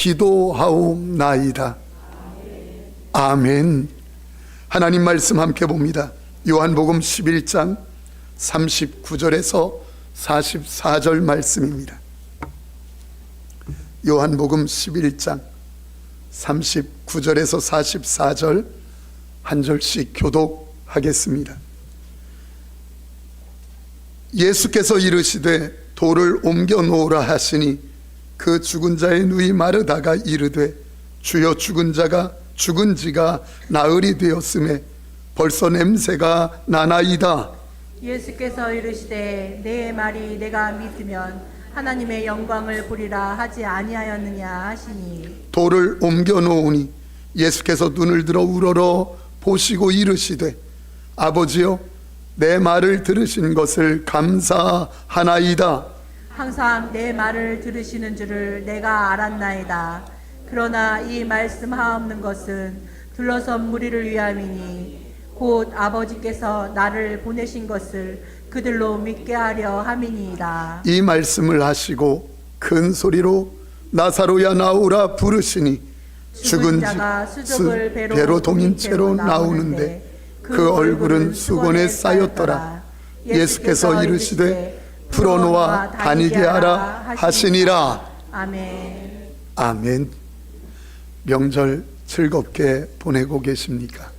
기도하옵나이다. 아멘. 하나님 말씀 함께 봅니다. 요한복음 11장 39절에서 44절 말씀입니다. 요한복음 11장 39절에서 44절 한 절씩 교독하겠습니다. 예수께서 이르시되 돌을 옮겨 놓으라 하시니 그 죽은 자의 누이 마르다가 이르되 주여 죽은 지가 나흘이 되었음에 벌써 냄새가 나나이다. 예수께서 이르시되 내 말이 내가 믿으면 하나님의 영광을 보리라 하지 아니하였느냐 하시니 돌을 옮겨 놓으니 예수께서 눈을 들어 우러러 보시고 이르시되 아버지여 내 말을 들으신 것을 감사하나이다. 항상 내 말을 들으시는 줄을 내가 알았나이다. 그러나 이 말씀하옵는 것은 둘러선 무리를 위함이니 곧 아버지께서 나를 보내신 것을 그들로 믿게 하려 함이니이다. 이 말씀을 하시고 큰 소리로 나사로야 나오라 부르시니 죽은 자가 수족을 배로 동인 채로 나오는데 그 얼굴은 수건에 쌓였더라. 예수께서 이르시되 풀어놓아 다니게 하라 하시니라. 아멘. 아멘. 명절 즐겁게 보내고 계십니까?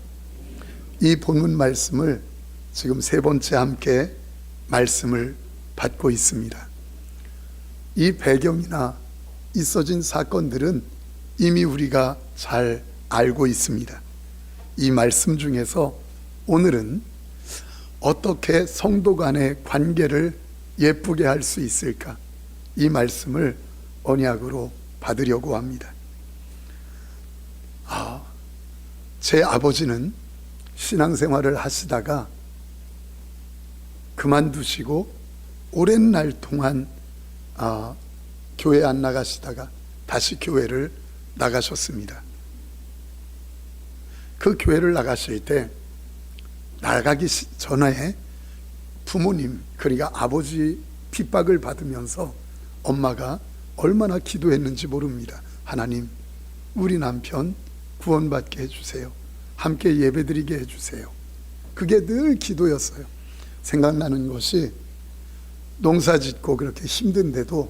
이 본문 말씀을 지금 세 번째 함께 말씀을 받고 있습니다. 이 배경이나 있어진 사건들은 이미 우리가 잘 알고 있습니다. 이 말씀 중에서 오늘은 어떻게 성도 간의 관계를 예쁘게 할 수 있을까? 이 말씀을 언약으로 받으려고 합니다. 제 아버지는 신앙생활을 하시다가 그만두시고 오랜 날 동안 교회 안 나가시다가 다시 교회를 나가셨습니다. 그 교회를 나가실 때 나가기 전에 부모님, 그러니까 아버지 핍박을 받으면서 엄마가 얼마나 기도했는지 모릅니다. 하나님, 우리 남편 구원받게 해주세요. 함께 예배드리게 해주세요. 그게 늘 기도였어요. 생각나는 것이 농사 짓고 그렇게 힘든데도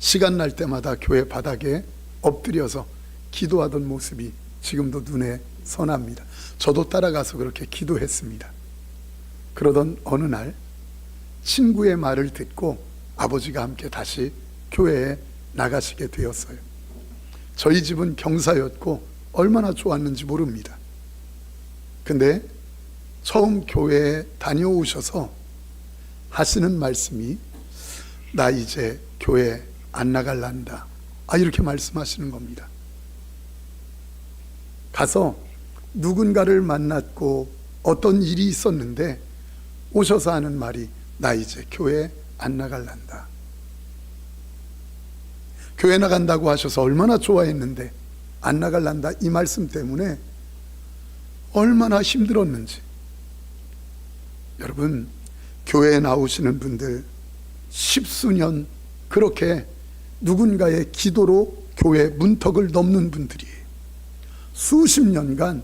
시간 날 때마다 교회 바닥에 엎드려서 기도하던 모습이 지금도 눈에 선합니다. 저도 따라가서 그렇게 기도했습니다. 그러던 어느 날 친구의 말을 듣고 아버지가 함께 다시 교회에 나가시게 되었어요. 저희 집은 경사였고 얼마나 좋았는지 모릅니다. 근데 처음 교회에 다녀오셔서 하시는 말씀이 나 이제 교회 안 나갈란다. 이렇게 말씀하시는 겁니다. 가서 누군가를 만났고 어떤 일이 있었는데 오셔서 하는 말이 나 이제 교회 안 나갈란다. 교회 나간다고 하셔서 얼마나 좋아했는데 안 나갈란다 이 말씀 때문에 얼마나 힘들었는지. 여러분, 교회에 나오시는 분들 십수년 그렇게 누군가의 기도로 교회 문턱을 넘는 분들이에요. 수십 년간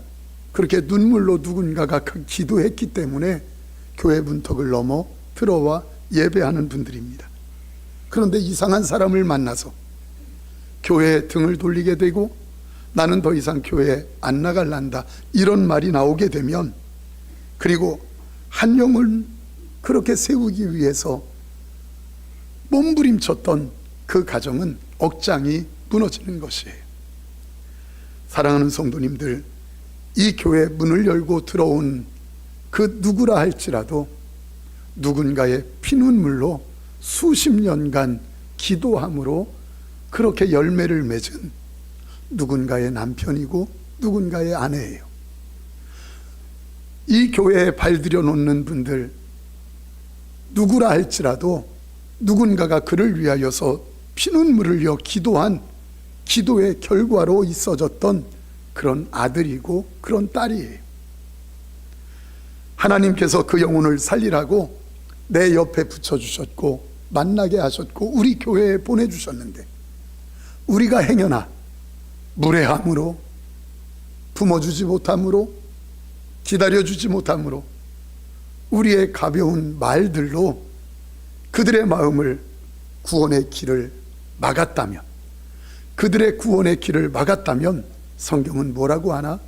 그렇게 눈물로 누군가가 기도했기 때문에 교회 문턱을 넘어 들어와 예배하는 분들입니다. 그런데 이상한 사람을 만나서 교회에 등을 돌리게 되고 나는 더 이상 교회에 안 나갈란다 이런 말이 나오게 되면, 그리고 한 영을 그렇게 세우기 위해서 몸부림쳤던 그 가정은 억장이 무너지는 것이에요. 사랑하는 성도님들, 이 교회 문을 열고 들어온 그 누구라 할지라도 누군가의 피눈물로 수십 년간 기도함으로 그렇게 열매를 맺은 누군가의 남편이고 누군가의 아내예요. 이 교회에 발들여 놓는 분들 누구라 할지라도 누군가가 그를 위하여서 피눈물을 흘려 기도한 기도의 결과로 있어졌던 그런 아들이고 그런 딸이에요. 하나님께서 그 영혼을 살리라고 내 옆에 붙여주셨고 만나게 하셨고 우리 교회에 보내주셨는데 우리가 행여나 무례함으로, 품어주지 못함으로, 기다려주지 못함으로, 우리의 가벼운 말들로 그들의 마음을, 구원의 길을 막았다면, 그들의 구원의 길을 막았다면 성경은 뭐라고 하나?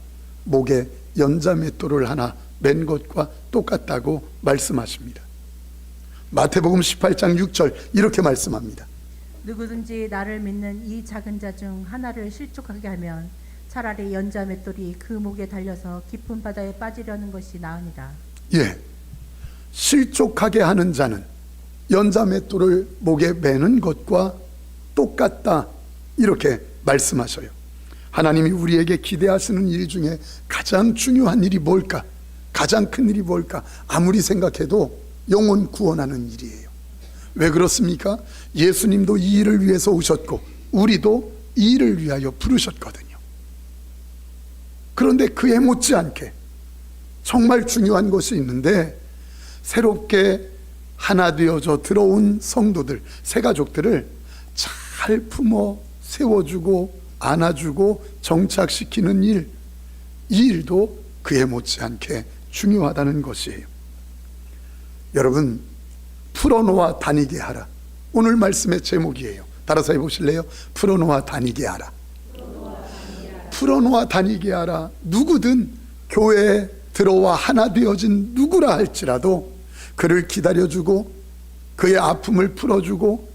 목에 연자맷돌을 하나 맨 것과 똑같다고 말씀하십니다. 마태복음 18장 6절 이렇게 말씀합니다. 누구든지 나를 믿는 이 작은 자 중 하나를 실족하게 하면 차라리 연자맷돌이 그 목에 달려서 깊은 바다에 빠지려는 것이 나으니라. 예, 실족하게 하는 자는 연자맷돌을 목에 매는 것과 똑같다, 이렇게 말씀하셔요. 하나님이 우리에게 기대하시는 일 중에 가장 중요한 일이 뭘까? 가장 큰 일이 뭘까? 아무리 생각해도 영혼 구원하는 일이에요. 왜 그렇습니까? 예수님도 이 일을 위해서 오셨고 우리도 이 일을 위하여 부르셨거든요. 그런데 그에 못지않게 정말 중요한 것이 있는데, 새롭게 하나 되어져 들어온 성도들, 새가족들을 잘 품어 세워주고 안아주고 정착시키는 일, 이 일도 그에 못지않게 중요하다는 것이에요. 여러분, 풀어놓아 다니게 하라, 오늘 말씀의 제목이에요. 따라서 해보실래요? 풀어놓아 다니게 하라. 풀어놓아 다니게 하라. 누구든 교회에 들어와 하나 되어진 누구라 할지라도 그를 기다려주고 그의 아픔을 풀어주고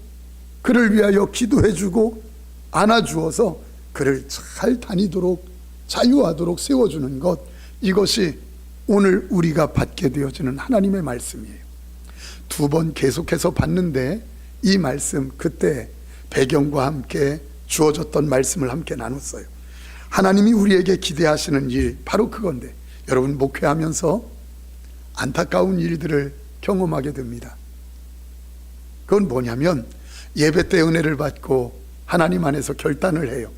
그를 위하여 기도해주고 안아주어서 그를 잘 다니도록 자유하도록 세워주는 것, 이것이 오늘 우리가 받게 되어지는 하나님의 말씀이에요. 두 번 계속해서 봤는데 이 말씀, 그때 배경과 함께 주어졌던 말씀을 함께 나눴어요. 하나님이 우리에게 기대하시는 일, 바로 그건데, 여러분 목회하면서 안타까운 일들을 경험하게 됩니다. 그건 뭐냐면, 예배 때 은혜를 받고 하나님 안에서 결단을 해요.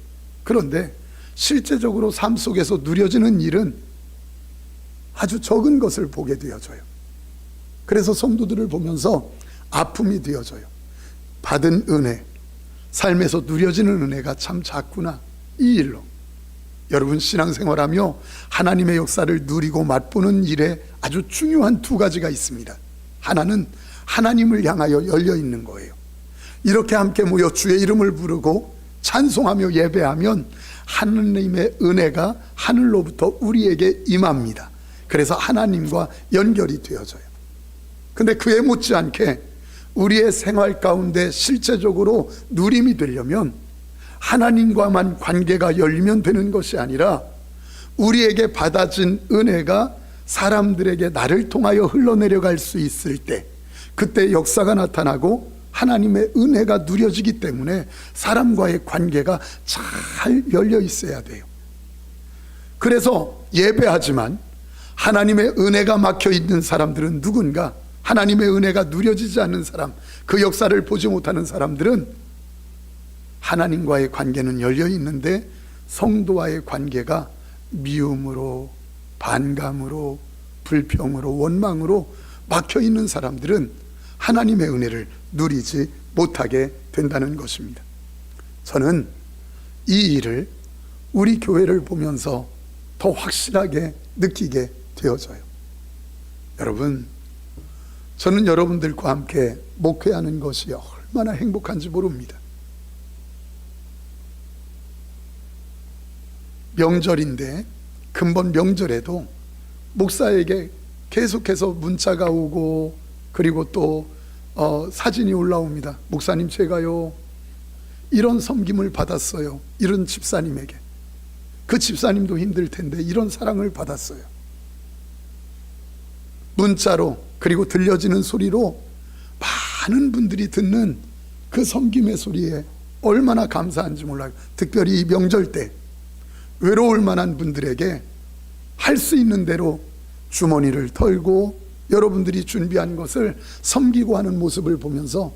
그런데 실제적으로 삶 속에서 누려지는 일은 아주 적은 것을 보게 되어져요. 그래서 성도들을 보면서 아픔이 되어져요. 받은 은혜, 삶에서 누려지는 은혜가 참 작구나, 이 일로. 여러분, 신앙생활하며 하나님의 역사를 누리고 맛보는 일에 아주 중요한 두 가지가 있습니다. 하나는 하나님을 향하여 열려 있는 거예요. 이렇게 함께 모여 주의 이름을 부르고 찬송하며 예배하면 하나님의 은혜가 하늘로부터 우리에게 임합니다. 그래서 하나님과 연결이 되어져요. 근데 그에 못지않게 우리의 생활 가운데 실제적으로 누림이 되려면 하나님과만 관계가 열리면 되는 것이 아니라 우리에게 받아진 은혜가 사람들에게 나를 통하여 흘러내려갈 수 있을 때, 그때 역사가 나타나고 하나님의 은혜가 누려지기 때문에 사람과의 관계가 잘 열려 있어야 돼요. 그래서 예배하지만 하나님의 은혜가 막혀 있는 사람들은 누군가, 하나님의 은혜가 누려지지 않는 사람, 그 역사를 보지 못하는 사람들은 하나님과의 관계는 열려 있는데 성도와의 관계가 미움으로, 반감으로, 불평으로, 원망으로 막혀 있는 사람들은 하나님의 은혜를 누리지 못하게 된다는 것입니다. 저는 이 일을 우리 교회를 보면서 더 확실하게 느끼게 되어져요. 여러분, 저는 여러분들과 함께 목회하는 것이 얼마나 행복한지 모릅니다. 명절인데, 근본 명절에도 목사에게 계속해서 문자가 오고, 그리고 또 사진이 올라옵니다. 목사님, 제가요 이런 섬김을 받았어요. 이런 집사님에게. 그 집사님도 힘들 텐데 이런 사랑을 받았어요. 문자로, 그리고 들려지는 소리로 많은 분들이 듣는 그 섬김의 소리에 얼마나 감사한지 몰라요. 특별히 이 명절 때 외로울 만한 분들에게 할 수 있는 대로 주머니를 털고 여러분들이 준비한 것을 섬기고 하는 모습을 보면서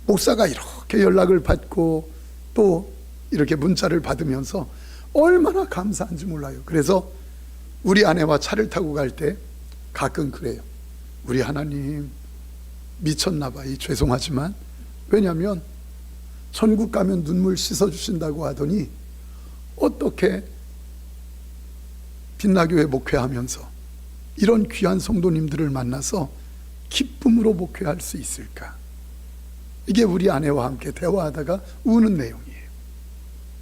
목사가 이렇게 연락을 받고 또 이렇게 문자를 받으면서 얼마나 감사한지 몰라요. 그래서 우리 아내와 차를 타고 갈 때 가끔 그래요. 우리 하나님 미쳤나 봐. 죄송하지만, 왜냐하면 천국 가면 눈물 씻어주신다고 하더니 어떻게 빛나교회 목회하면서 이런 귀한 성도님들을 만나서 기쁨으로 목회할 수 있을까? 이게 우리 아내와 함께 대화하다가 우는 내용이에요.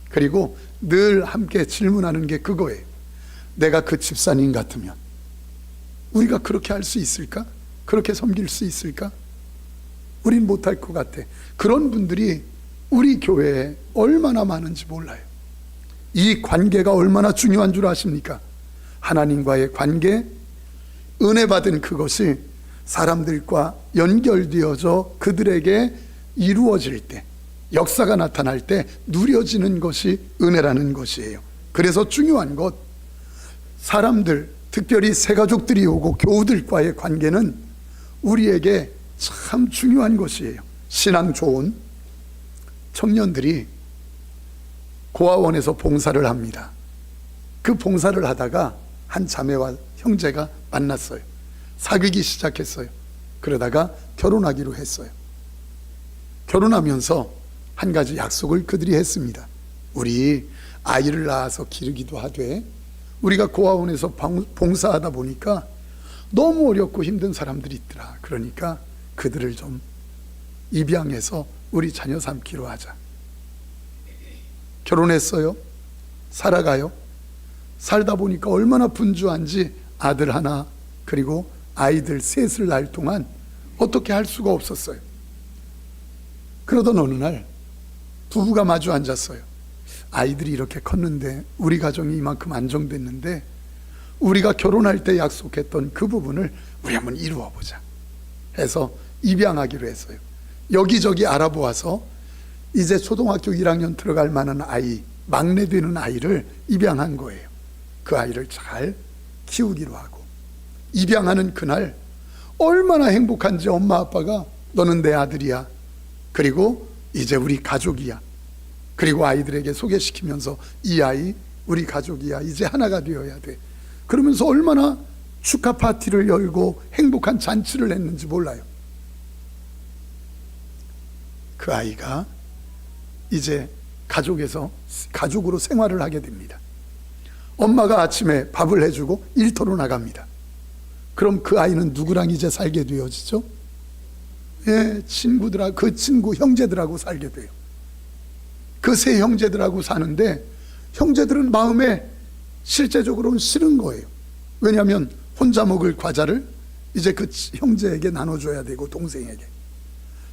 그리고 늘 함께 질문하는 게 그거예요. 내가 그 집사님 같으면 우리가 그렇게 할 수 있을까? 그렇게 섬길 수 있을까? 우린 못할 것 같아. 그런 분들이 우리 교회에 얼마나 많은지 몰라요. 이 관계가 얼마나 중요한 줄 아십니까? 하나님과의 관계, 은혜 받은 그것이 사람들과 연결되어져 그들에게 이루어질 때, 역사가 나타날 때 누려지는 것이 은혜라는 것이에요. 그래서 중요한 것, 사람들, 특별히 새가족들이 오고 교우들과의 관계는 우리에게 참 중요한 것이에요. 신앙 좋은 청년들이 고아원에서 봉사를 합니다. 그 봉사를 하다가 한 자매와 형제가 만났어요. 사귀기 시작했어요. 그러다가 결혼하기로 했어요. 결혼하면서 한 가지 약속을 그들이 했습니다. 우리 아이를 낳아서 기르기도 하되 우리가 고아원에서 봉사하다 보니까 너무 어렵고 힘든 사람들이 있더라. 그러니까 그들을 좀 입양해서 우리 자녀 삼기로 하자. 결혼했어요. 살아가요. 살다 보니까 얼마나 분주한지 아들 하나 그리고 아이들 셋을 낳을 동안 어떻게 할 수가 없었어요. 그러던 어느 날 부부가 마주 앉았어요. 아이들이 이렇게 컸는데 우리 가정이 이만큼 안정됐는데 우리가 결혼할 때 약속했던 그 부분을 우리 한번 이루어 보자 해서 입양하기로 했어요. 여기저기 알아보아서 이제 초등학교 1학년 들어갈 만한 아이, 막내 되는 아이를 입양한 거예요. 그 아이를 잘 키우기로 하고 입양하는 그날 얼마나 행복한지 엄마 아빠가 너는 내 아들이야. 그리고 이제 우리 가족이야. 그리고 아이들에게 소개시키면서 이 아이 우리 가족이야. 이제 하나가 되어야 돼. 그러면서 얼마나 축하 파티를 열고 행복한 잔치를 했는지 몰라요. 그 아이가 이제 가족으로 생활을 하게 됩니다. 엄마가 아침에 밥을 해주고 일터로 나갑니다. 그럼 그 아이는 누구랑 이제 살게 되어지죠? 예, 그 친구 형제들하고 살게 돼요. 그 세 형제들하고 사는데 형제들은 마음에 실제적으로는 싫은 거예요. 왜냐하면 혼자 먹을 과자를 이제 그 형제에게 나눠줘야 되고 동생에게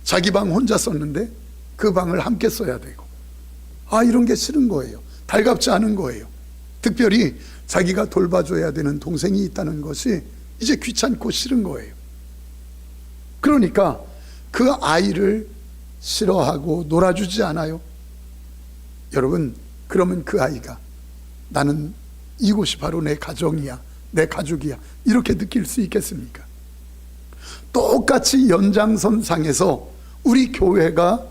자기 방 혼자 썼는데 그 방을 함께 써야 되고 이런 게 싫은 거예요. 달갑지 않은 거예요. 특별히 자기가 돌봐줘야 되는 동생이 있다는 것이 이제 귀찮고 싫은 거예요. 그러니까 그 아이를 싫어하고 놀아주지 않아요. 여러분, 그러면 그 아이가 나는 이곳이 바로 내 가정이야, 내 가족이야 이렇게 느낄 수 있겠습니까? 똑같이 연장선상에서 우리 교회가,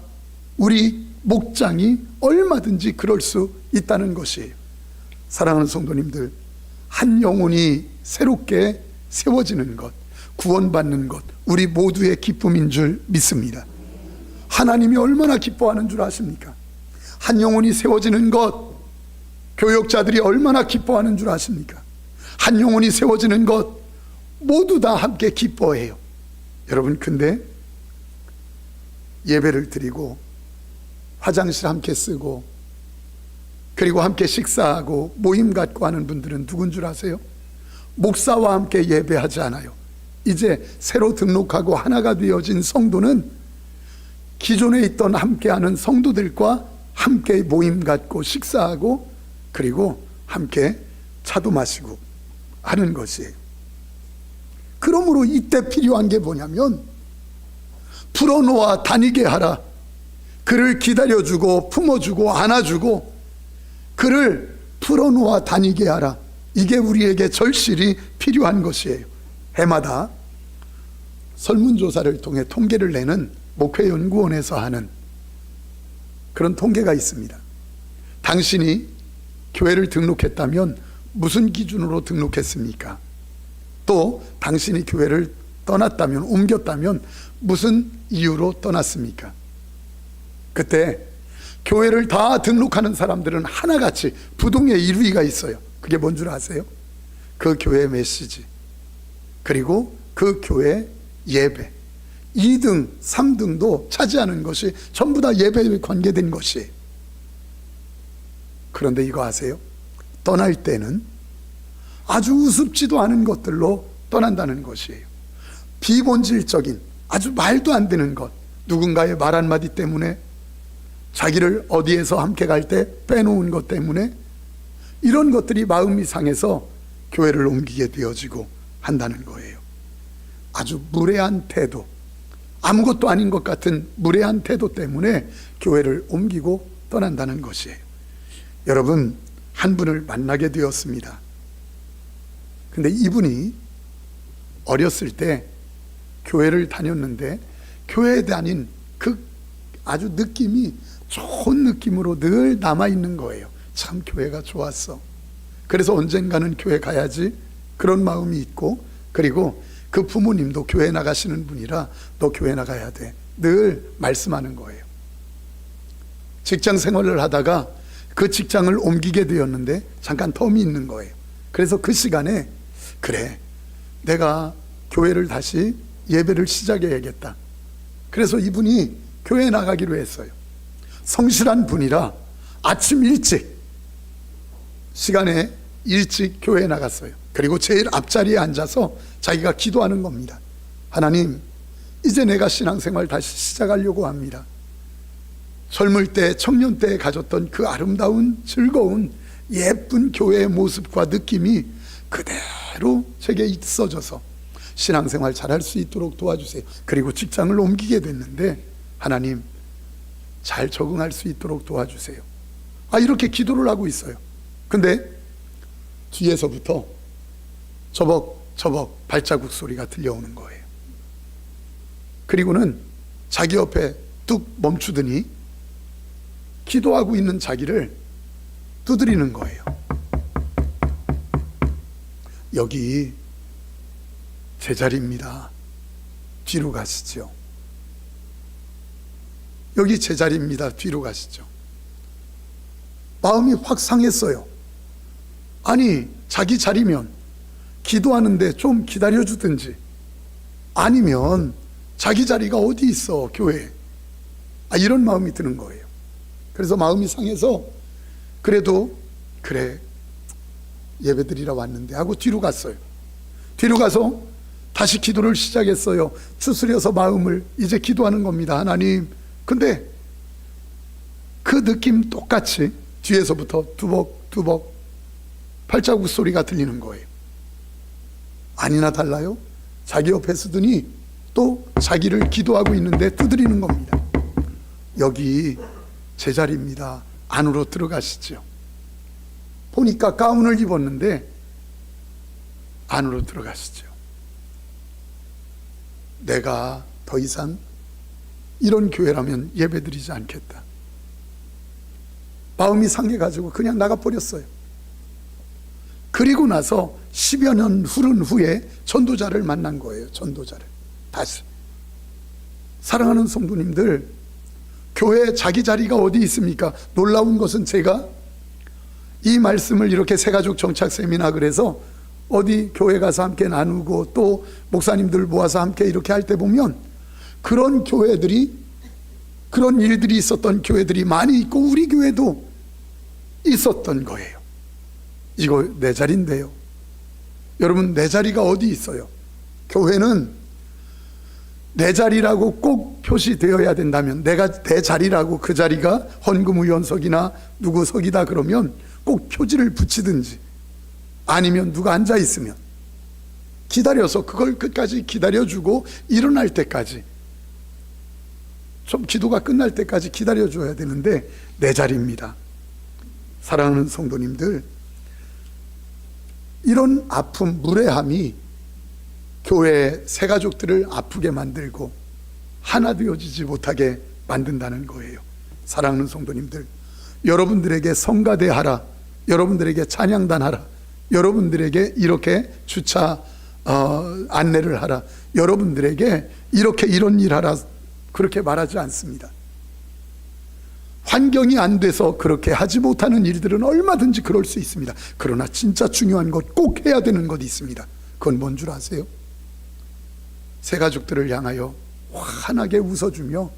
우리 목장이 얼마든지 그럴 수 있다는 것이에요. 사랑하는 성도님들, 한 영혼이 새롭게 세워지는 것, 구원받는 것, 우리 모두의 기쁨인 줄 믿습니다. 하나님이 얼마나 기뻐하는 줄 아십니까? 한 영혼이 세워지는 것, 교역자들이 얼마나 기뻐하는 줄 아십니까? 한 영혼이 세워지는 것, 모두 다 함께 기뻐해요. 여러분, 근데 예배를 드리고 화장실 함께 쓰고 그리고 함께 식사하고 모임 갖고 하는 분들은 누군 줄 아세요? 목사와 함께 예배하지 않아요. 이제 새로 등록하고 하나가 되어진 성도는 기존에 있던 함께하는 성도들과 함께 모임 갖고 식사하고 그리고 함께 차도 마시고 하는 것이에요. 그러므로 이때 필요한 게 뭐냐면 풀어놓아 다니게 하라. 그를 기다려주고 품어주고 안아주고 그를 풀어놓아 다니게 하라. 이게 우리에게 절실히 필요한 것이에요. 해마다 설문조사를 통해 통계를 내는 목회연구원에서 하는 그런 통계가 있습니다. 당신이 교회를 등록했다면 무슨 기준으로 등록했습니까? 또 당신이 교회를 떠났다면, 옮겼다면 무슨 이유로 떠났습니까? 그때 교회를 다 등록하는 사람들은 하나같이 부동의 1위가 있어요. 그게 뭔 줄 아세요? 그 교회 메시지, 그리고 그 교회 예배. 2등, 3등도 차지하는 것이 전부 다 예배에 관계된 것이에요. 그런데 이거 아세요? 떠날 때는 아주 우습지도 않은 것들로 떠난다는 것이에요. 비본질적인, 아주 말도 안 되는 것, 누군가의 말 한마디 때문에, 자기를 어디에서 함께 갈 때 빼놓은 것 때문에, 이런 것들이 마음이 상해서 교회를 옮기게 되어지고 한다는 거예요. 아주 무례한 태도, 아무것도 아닌 것 같은 무례한 태도 때문에 교회를 옮기고 떠난다는 것이에요. 여러분, 한 분을 만나게 되었습니다. 근데 이분이 어렸을 때 교회를 다녔는데, 교회에 다닌 그 아주 느낌이 좋은 느낌으로 늘 남아있는 거예요. 참 교회가 좋았어. 그래서 언젠가는 교회 가야지, 그런 마음이 있고, 그리고 그 부모님도 교회 나가시는 분이라 너 교회 나가야 돼, 늘 말씀하는 거예요. 직장 생활을 하다가 그 직장을 옮기게 되었는데 잠깐 텀이 있는 거예요. 그래서 그 시간에 그래, 내가 교회를 다시 예배를 시작해야겠다. 그래서 이분이 교회에 나가기로 했어요. 성실한 분이라 아침 일찍, 시간에 일찍 교회에 나갔어요. 그리고 제일 앞자리에 앉아서 자기가 기도하는 겁니다. 하나님, 이제 내가 신앙생활 다시 시작하려고 합니다. 젊을 때, 청년 때에 가졌던 그 아름다운, 즐거운, 예쁜 교회의 모습과 느낌이 그대로 제게 있어져서 신앙생활 잘할 수 있도록 도와주세요. 그리고 직장을 옮기게 됐는데 하나님, 잘 적응할 수 있도록 도와주세요. 이렇게 기도를 하고 있어요. 근데 뒤에서부터 저벅저벅 발자국 소리가 들려오는 거예요. 그리고는 자기 옆에 뚝 멈추더니 기도하고 있는 자기를 두드리는 거예요. 여기 제 자리입니다. 뒤로 가시죠. 여기 제 자리입니다. 뒤로 가시죠. 마음이 확 상했어요. 아니, 자기 자리면 기도하는데 좀 기다려주든지, 아니면 자기 자리가 어디 있어, 교회에. 이런 마음이 드는 거예요. 그래서 마음이 상해서 그래도 그래, 예배드리러 왔는데 하고 뒤로 갔어요. 뒤로 가서 다시 기도를 시작했어요. 추스려서 마음을 이제 기도하는 겁니다. 하나님, 근데 그 느낌 똑같이 뒤에서부터 두벅두벅 발자국 소리가 들리는 거예요. 아니나 달라요? 자기 옆에 서더니 또 자기를 기도하고 있는데 두드리는 겁니다. 여기 제 자리입니다. 안으로 들어가시죠. 보니까 가운을 입었는데 안으로 들어가시죠. 내가 더 이상 이런 교회라면 예배드리지 않겠다. 마음이 상해가지고 그냥 나가버렸어요. 그리고 나서 10여 년 흐른 후에 전도자를 만난 거예요. 전도자를 다시. 사랑하는 성도님들, 교회에 자기 자리가 어디 있습니까? 놀라운 것은 제가 이 말씀을 이렇게 새가족 정착 세미나 그래서 어디 교회 가서 함께 나누고 또 목사님들 모아서 함께 이렇게 할 때 보면 그런 교회들이, 그런 일들이 있었던 교회들이 많이 있고 우리 교회도 있었던 거예요. 이거 내 자리인데요. 여러분, 내 자리가 어디 있어요? 교회는 내 자리라고 꼭 표시되어야 된다면, 내가 내 자리라고, 그 자리가 헌금의원석이나 누구 석이다 그러면 꼭 표지를 붙이든지, 아니면 누가 앉아 있으면 기다려서 그걸 끝까지 기다려주고 일어날 때까지, 좀 기도가 끝날 때까지 기다려줘야 되는데 내 자리입니다. 사랑하는 성도님들, 이런 아픔, 무례함이 교회의 새가족들을 아프게 만들고 하나 되어지지 못하게 만든다는 거예요. 사랑하는 성도님들, 여러분들에게 성가대 하라, 여러분들에게 찬양단 하라, 여러분들에게 이렇게 주차 안내를 하라, 여러분들에게 이렇게 이런 일 하라, 그렇게 말하지 않습니다. 환경이 안 돼서 그렇게 하지 못하는 일들은 얼마든지 그럴 수 있습니다. 그러나 진짜 중요한 것, 꼭 해야 되는 것이 있습니다. 그건 뭔 줄 아세요? 새가족들을 향하여 환하게 웃어주며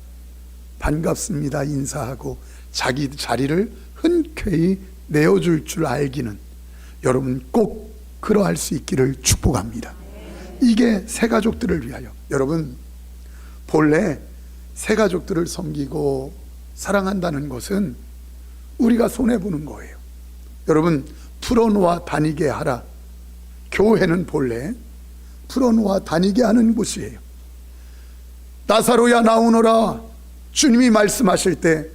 반갑습니다 인사하고 자기 자리를 흔쾌히 내어줄 줄 알기는, 여러분 꼭 그러할 수 있기를 축복합니다. 이게 새가족들을 위하여. 여러분, 본래 새가족들을 섬기고 사랑한다는 것은 우리가 손해보는 거예요. 여러분, 풀어놓아 다니게 하라. 교회는 본래 풀어놓아 다니게 하는 곳이에요. 나사로야 나오너라, 주님이 말씀하실 때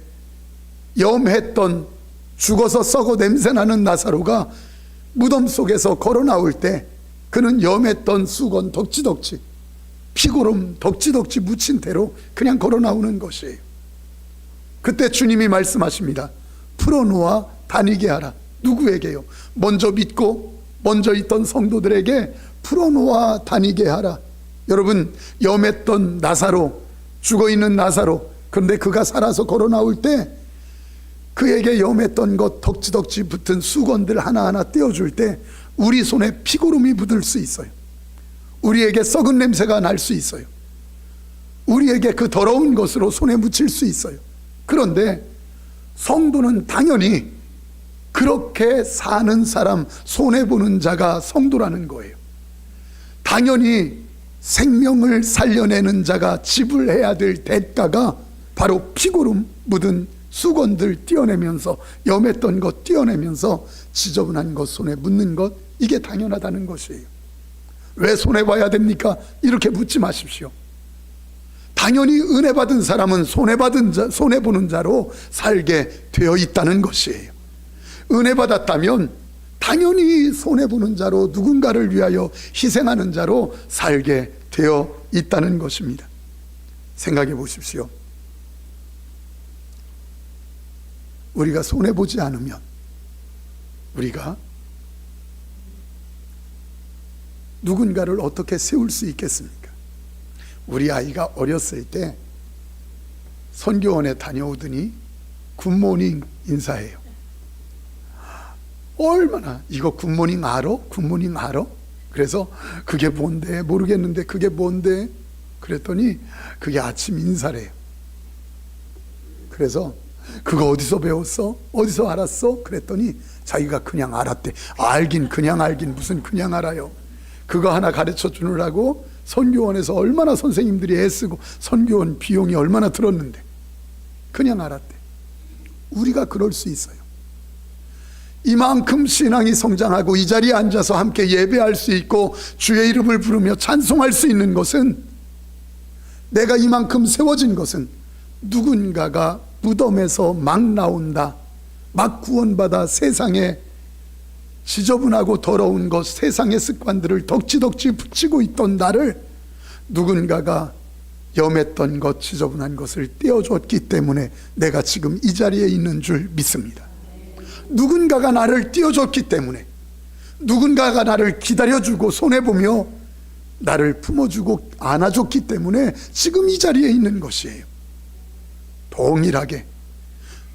염했던, 죽어서 썩어 냄새나는 나사로가 무덤 속에서 걸어 나올 때 그는 염했던 수건 덕지덕지, 피고름 덕지덕지 묻힌 대로 그냥 걸어 나오는 것이에요. 그때 주님이 말씀하십니다. 풀어놓아 다니게 하라. 누구에게요? 먼저 믿고 먼저 있던 성도들에게 풀어놓아 다니게 하라. 여러분, 염했던 나사로, 죽어있는 나사로, 그런데 그가 살아서 걸어 나올 때 그에게 염했던 것 덕지덕지 붙은 수건들 하나하나 떼어줄 때 우리 손에 피고름이 묻을 수 있어요. 우리에게 썩은 냄새가 날 수 있어요. 우리에게 그 더러운 것으로 손에 묻힐 수 있어요. 그런데 성도는 당연히 그렇게 사는 사람, 손해보는 자가 성도라는 거예요. 당연히 생명을 살려내는 자가 지불해야 될 대가가 바로 피고름 묻은 수건들 떼어내면서, 염했던 것 떼어내면서 지저분한 것 손에 묻는 것, 이게 당연하다는 것이에요. 왜 손해봐야 됩니까? 이렇게 묻지 마십시오. 당연히 은혜 받은 사람은 손해보는 자로 살게 되어 있다는 것이에요. 은혜 받았다면 당연히 손해보는 자로, 누군가를 위하여 희생하는 자로 살게 되어 있다는 것입니다. 생각해 보십시오. 우리가 손해보지 않으면 우리가 누군가를 어떻게 세울 수 있겠습니까? 우리 아이가 어렸을 때 선교원에 다녀오더니 굿모닝 인사해요. 얼마나, 이거 굿모닝 알아? 굿모닝 알아? 그래서 그게 뭔데? 모르겠는데 그게 뭔데? 그랬더니 그게 아침 인사래요. 그래서 그거 어디서 배웠어? 어디서 알았어? 그랬더니 자기가 그냥 알았대. 알긴 그냥 알긴 무슨 그냥 알아요. 그거 하나 가르쳐 주느라고 선교원에서 얼마나 선생님들이 애쓰고 선교원 비용이 얼마나 들었는데 그냥 알았대. 우리가 그럴 수 있어요. 이만큼 신앙이 성장하고 이 자리에 앉아서 함께 예배할 수 있고 주의 이름을 부르며 찬송할 수 있는 것은, 내가 이만큼 세워진 것은 누군가가 무덤에서 막 나온다, 막 구원받아 세상에 지저분하고 더러운 것, 세상의 습관들을 덕지덕지 붙이고 있던 나를 누군가가 염했던 것, 지저분한 것을 떼어줬기 때문에 내가 지금 이 자리에 있는 줄 믿습니다. 누군가가 나를 띄워줬기 때문에, 누군가가 나를 기다려주고 손해보며 나를 품어주고 안아줬기 때문에 지금 이 자리에 있는 것이에요. 동일하게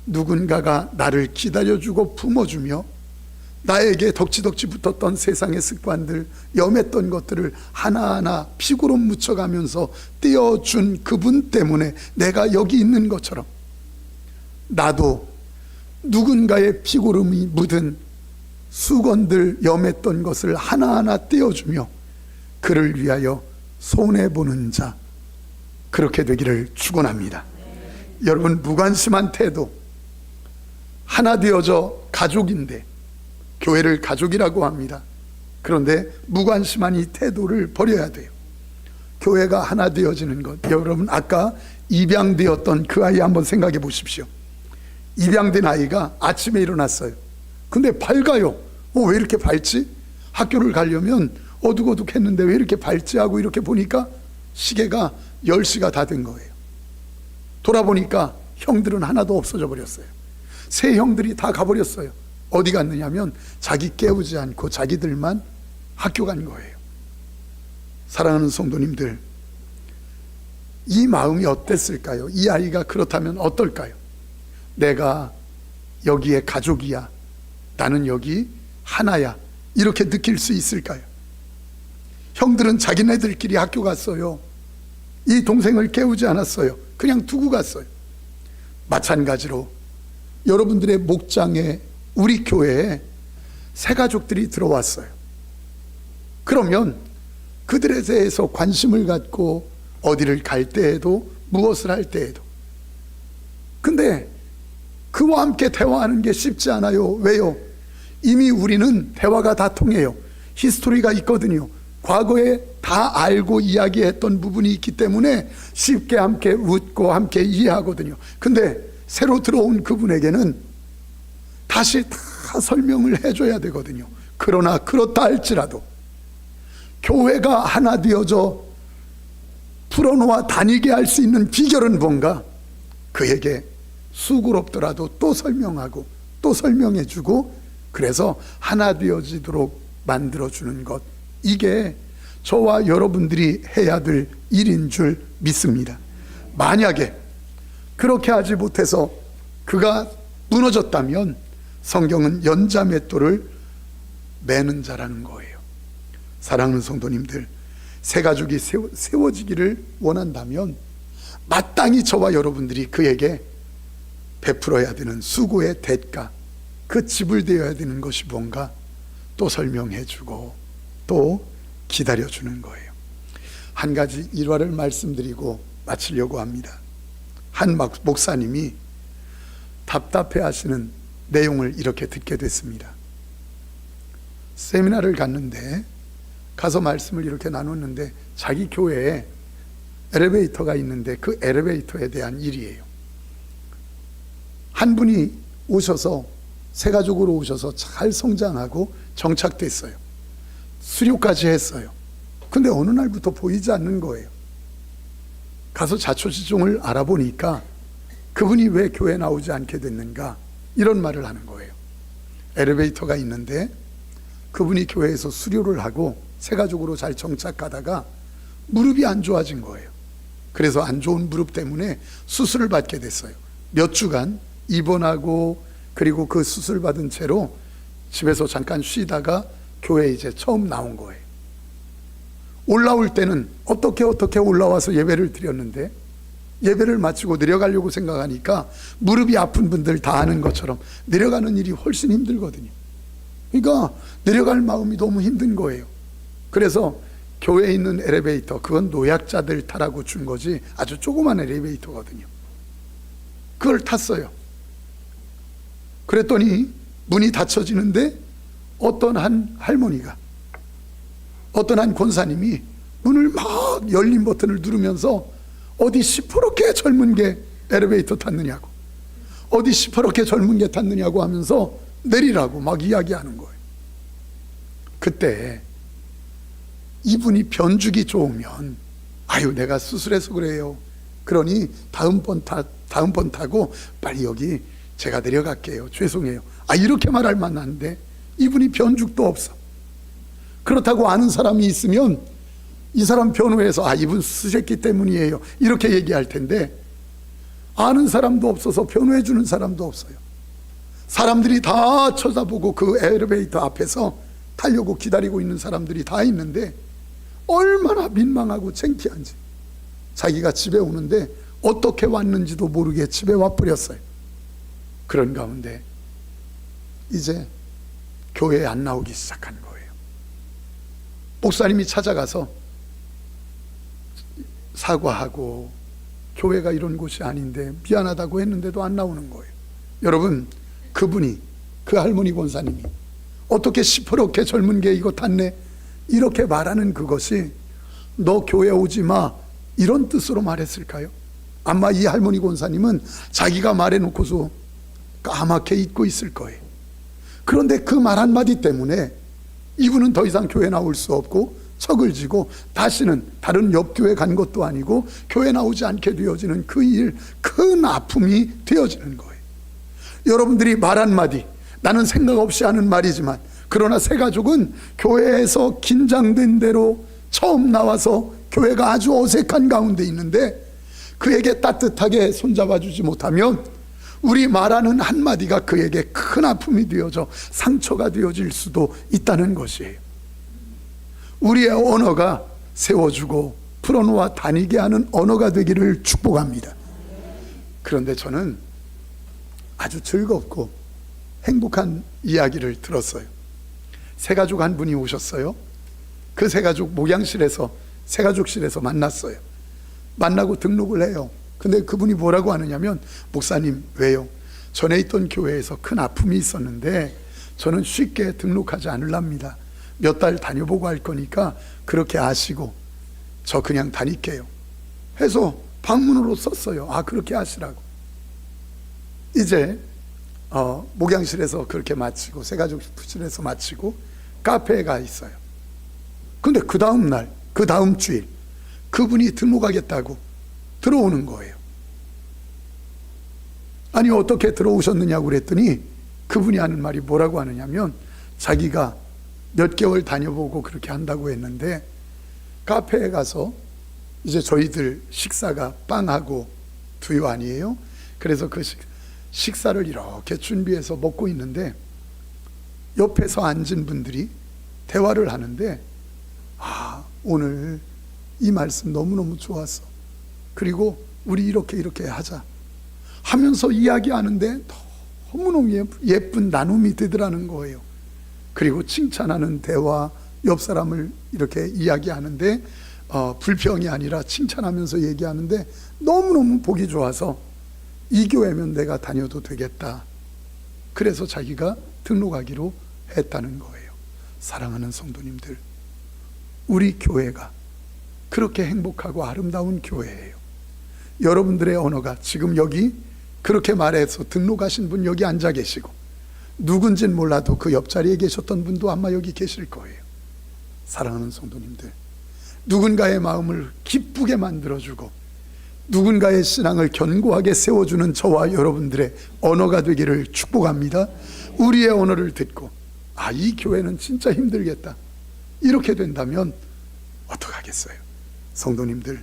누군가가 나를 기다려주고 품어주며 나에게 덕지덕지 붙었던 세상의 습관들, 염했던 것들을 하나하나 피고름 묻혀가면서 떼어준 그분 때문에 내가 여기 있는 것처럼, 나도 누군가의 피고름이 묻은 수건들, 염했던 것을 하나하나 떼어주며 그를 위하여 손해보는 자, 그렇게 되기를 축원합니다. 여러분, 무관심한 태도, 하나 되어져 가족인데, 교회를 가족이라고 합니다. 그런데 무관심한 이 태도를 버려야 돼요. 교회가 하나 되어지는 것, 여러분 아까 입양되었던 그 아이 한번 생각해 보십시오. 입양된 아이가 아침에 일어났어요. 근데 밝아요. 왜 이렇게 밝지? 학교를 가려면 어둑어둑했는데 왜 이렇게 밝지 하고 이렇게 보니까 시계가 10시가 다 된 거예요. 돌아보니까 형들은 하나도 없어져 버렸어요. 세 형들이 다 가버렸어요. 어디 갔느냐면 자기 깨우지 않고 자기들만 학교 간 거예요. 사랑하는 성도님들, 이 마음이 어땠을까요? 이 아이가 그렇다면 어떨까요? 내가 여기에 가족이야, 나는 여기 하나야, 이렇게 느낄 수 있을까요? 형들은 자기네들끼리 학교 갔어요. 이 동생을 깨우지 않았어요. 그냥 두고 갔어요. 마찬가지로 여러분들의 목장에, 우리 교회에 새 가족들이 들어왔어요. 그러면 그들에 대해서 관심을 갖고 어디를 갈 때에도, 무엇을 할 때에도, 근데 그와 함께 대화하는 게 쉽지 않아요. 왜요? 이미 우리는 대화가 다 통해요. 히스토리가 있거든요. 과거에 다 알고 이야기했던 부분이 있기 때문에 쉽게 함께 웃고 함께 이해하거든요. 근데 새로 들어온 그분에게는 다시 다 설명을 해줘야 되거든요. 그러나 그렇다 할지라도 교회가 하나 되어져 풀어놓아 다니게 할 수 있는 비결은 뭔가? 그에게 수고롭더라도 또 설명하고 또 설명해주고, 그래서 하나 되어지도록 만들어주는 것, 이게 저와 여러분들이 해야 될 일인 줄 믿습니다. 만약에 그렇게 하지 못해서 그가 무너졌다면 성경은 연자맷돌을 매는 자라는 거예요. 사랑하는 성도님들, 새 가족이 세워지기를 원한다면 마땅히 저와 여러분들이 그에게 베풀어야 되는 수고의 대가, 그 지불되어야 되는 것이 뭔가 또 설명해주고 또 기다려주는 거예요. 한 가지 일화를 말씀드리고 마치려고 합니다. 한 목사님이 답답해하시는 내용을 이렇게 듣게 됐습니다. 세미나를 갔는데 가서 말씀을 이렇게 나눴는데 자기 교회에 엘리베이터가 있는데 그 엘리베이터에 대한 일이에요. 한 분이 오셔서, 새 가족으로 오셔서 잘 성장하고 정착됐어요. 수료까지 했어요. 근데 어느 날부터 보이지 않는 거예요. 가서 자초지종을 알아보니까 그분이 왜 교회에 나오지 않게 됐는가, 이런 말을 하는 거예요. 엘리베이터가 있는데 그분이 교회에서 수료를 하고 새 가족으로 잘 정착하다가 무릎이 안 좋아진 거예요. 그래서 안 좋은 무릎 때문에 수술을 받게 됐어요. 몇 주간 입원하고, 그리고 그 수술 받은 채로 집에서 잠깐 쉬다가 교회에 이제 처음 나온 거예요. 올라올 때는 어떻게 올라와서 예배를 드렸는데, 예배를 마치고 내려가려고 생각하니까 무릎이 아픈 분들 다 아는 것처럼 내려가는 일이 훨씬 힘들거든요. 그러니까 내려갈 마음이 너무 힘든 거예요. 그래서 교회에 있는 엘리베이터, 그건 노약자들 타라고 준 거지 아주 조그만 엘리베이터거든요. 그걸 탔어요. 그랬더니 문이 닫혀지는데 어떤 한 할머니가, 어떤 한 권사님이 문을 막 열린 버튼을 누르면서 어디 시퍼렇게 젊은 게 엘리베이터 탔느냐고, 어디 시퍼렇게 젊은 게 탔느냐고 하면서 내리라고 막 이야기하는 거예요. 그때 이분이 변죽이 좋으면, 아유 내가 수술해서 그래요, 그러니 다음번 타고 빨리 여기 제가 내려갈게요, 죄송해요, 이렇게 말할 만한데 이분이 변죽도 없어. 그렇다고 아는 사람이 있으면 이 사람 변호해서 이분 수술했기 때문이에요 이렇게 얘기할 텐데, 아는 사람도 없어서 변호해 주는 사람도 없어요. 사람들이 다 쳐다보고 그 엘리베이터 앞에서 타려고 기다리고 있는 사람들이 다 있는데 얼마나 민망하고 창피한지. 자기가 집에 오는데 어떻게 왔는지도 모르게 집에 와버렸어요. 그런 가운데 이제 교회에 안 나오기 시작한 거예요. 목사님이 찾아가서 사과하고 교회가 이런 곳이 아닌데 미안하다고 했는데도 안 나오는 거예요. 여러분, 그분이, 그 할머니 권사님이 어떻게 시퍼렇게 젊은 게 이거 탔네 이렇게 말하는 그것이 너 교회 오지 마 이런 뜻으로 말했을까요? 아마 이 할머니 권사님은 자기가 말해놓고서 까맣게 잊고 있을 거예요. 그런데 그 말 한마디 때문에 이분은 더 이상 교회 나올 수 없고 척을 지고 다시는 다른 옆 교회 간 것도 아니고 교회 나오지 않게 되어지는 그 일, 큰 아픔이 되어지는 거예요. 여러분들이 말 한마디, 나는 생각 없이 하는 말이지만, 그러나 새 가족은 교회에서 긴장된 대로 처음 나와서 교회가 아주 어색한 가운데 있는데 그에게 따뜻하게 손잡아 주지 못하면 우리 말하는 한마디가 그에게 큰 아픔이 되어져 상처가 되어질 수도 있다는 것이에요. 우리의 언어가 세워주고 풀어놓아 다니게 하는 언어가 되기를 축복합니다. 그런데 저는 아주 즐겁고 행복한 이야기를 들었어요. 새가족 한 분이 오셨어요. 그 새가족 목양실에서, 새가족실에서 만났어요. 만나고 등록을 해요. 근데 그분이 뭐라고 하느냐면, 목사님, 왜요? 전에 있던 교회에서 큰 아픔이 있었는데 저는 쉽게 등록하지 않으랍니다. 몇 달 다녀보고 할 거니까 그렇게 아시고 저 그냥 다닐게요 해서 방문으로 썼어요. 아, 그렇게 하시라고. 이제 목양실에서 그렇게 마치고, 새가족실에서 마치고 카페에 가 있어요. 근데 그 다음 날, 그 다음 주일 그분이 등록하겠다고 들어오는 거예요. 아니, 어떻게 들어오셨느냐고 그랬더니 그분이 하는 말이 뭐라고 하느냐면, 자기가 몇 개월 다녀보고 그렇게 한다고 했는데 카페에 가서 이제 저희들 식사가 빵하고 두유 아니에요? 그래서 그 식사를 이렇게 준비해서 먹고 있는데 옆에서 앉은 분들이 대화를 하는데, 아, 오늘 이 말씀 너무너무 좋았어. 그리고 우리 이렇게 하자 하면서 이야기하는데 너무너무 예쁜 나눔이 되더라는 거예요. 그리고 칭찬하는 대화, 옆 사람을 이렇게 이야기하는데 불평이 아니라 칭찬하면서 얘기하는데 너무너무 보기 좋아서 이 교회면 내가 다녀도 되겠다. 그래서 자기가 등록하기로 했다는 거예요. 사랑하는 성도님들, 우리 교회가 그렇게 행복하고 아름다운 교회예요. 여러분들의 언어가 지금 여기 그렇게 말해서 등록하신 분 여기 앉아 계시고, 누군진 몰라도 그 옆자리에 계셨던 분도 아마 여기 계실 거예요. 사랑하는 성도님들, 누군가의 마음을 기쁘게 만들어주고 누군가의 신앙을 견고하게 세워주는 저와 여러분들의 언어가 되기를 축복합니다. 우리의 언어를 듣고, 아, 이 교회는 진짜 힘들겠다, 이렇게 된다면 어떡하겠어요? 성도님들,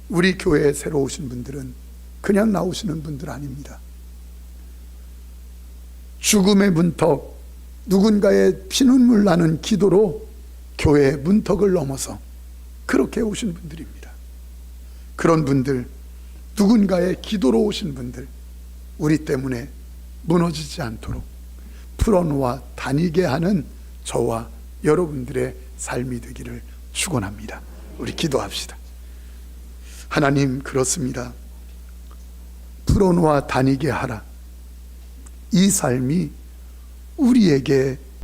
우리 교회에 새로 오신 분들은 그냥 나오시는 분들 아닙니다. 죽음의 문턱, 누군가의 피눈물 나는 기도로 교회의 문턱을 넘어서 그렇게 오신 분들입니다. 그런 분들, 누군가의 기도로 오신 분들, 우리 때문에 무너지지 않도록 풀어놓아 다니게 하는 저와 여러분들의 삶이 되기를 축원합니다. 우리 기도합시다. 하나님, 그렇습니다. 풀어놓아 다니게 하라. 이 삶이 우리에게